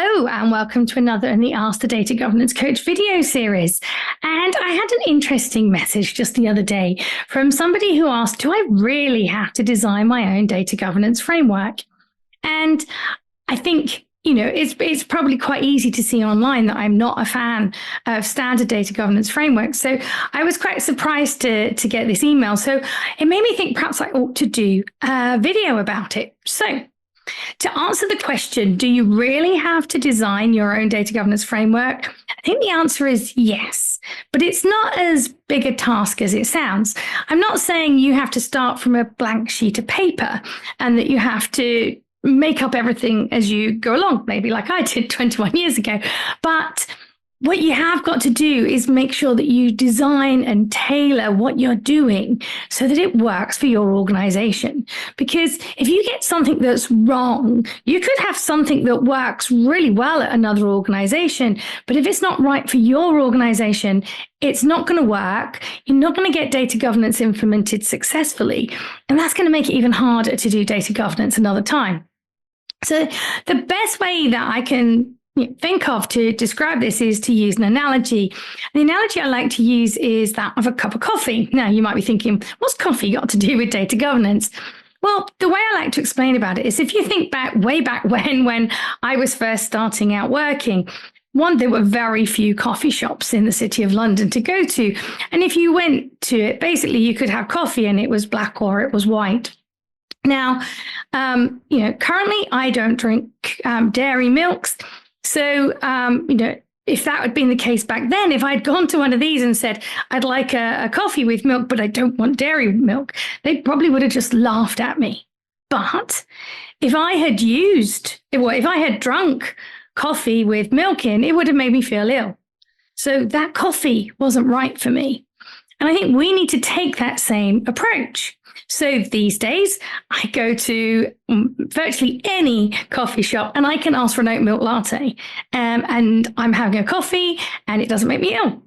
Hello and welcome to another in the Ask the Data Governance Coach video series. And I had an interesting message just the other day from somebody who asked, do I really have to design my own data governance framework? And I think, it's probably quite easy to see online that I'm not a fan of standard data governance frameworks. So I was quite surprised to get this email. So it made me think perhaps I ought to do a video about it. So to answer the question, do you really have to design your own data governance framework? I think the answer is yes, but it's not as big a task as it sounds. I'm not saying you have to start from a blank sheet of paper and that you have to make up everything as you go along, maybe like I did 21 years ago. But what you have got to do is make sure that you design and tailor what you're doing so that it works for your organization. Because if you get something that's wrong, you could have something that works really well at another organization, but if it's not right for your organization, it's not going to work. You're not going to get data governance implemented successfully. And that's going to make it even harder to do data governance another time. So the best way that I can think of to describe this is to use an analogy. The analogy I like to use is that of a cup of coffee. Now, you might be thinking, what's coffee got to do with data governance? Well, the way I like to explain about it is if you think back way back when I was first starting out working, there were very few coffee shops in the city of London to go to. And if you went to it, basically you could have coffee and it was black or it was white. Now, currently I don't drink dairy milks. So, if that had been the case back then, if I'd gone to one of these and said, I'd like a coffee with milk, but I don't want dairy milk, they probably would have just laughed at me. But if I had drunk coffee with milk in, it would have made me feel ill. So that coffee wasn't right for me. And I think we need to take that same approach. So these days, I go to virtually any coffee shop and I can ask for an oat milk latte. And I'm having a coffee and it doesn't make me ill.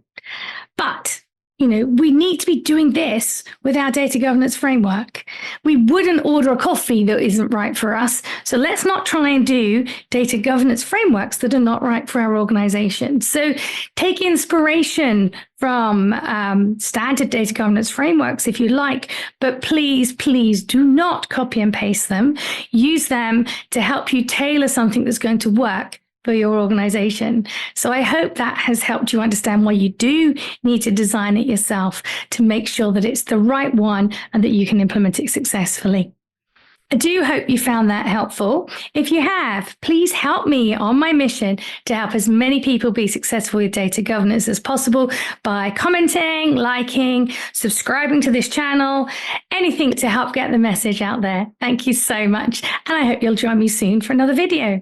But we need to be doing this with our data governance framework. We wouldn't order a coffee that isn't right for us. So let's not try and do data governance frameworks that are not right for our organization. So take inspiration from standard data governance frameworks if you like, but please do not copy and paste them. Use them to help you tailor something that's going to work for your organization. So I hope that has helped you understand why you do need to design it yourself to make sure that it's the right one and that you can implement it successfully. I do hope you found that helpful. If you have, please help me on my mission to help as many people be successful with data governance as possible by commenting, liking, subscribing to this channel, anything to help get the message out there. Thank you so much. And I hope you'll join me soon for another video.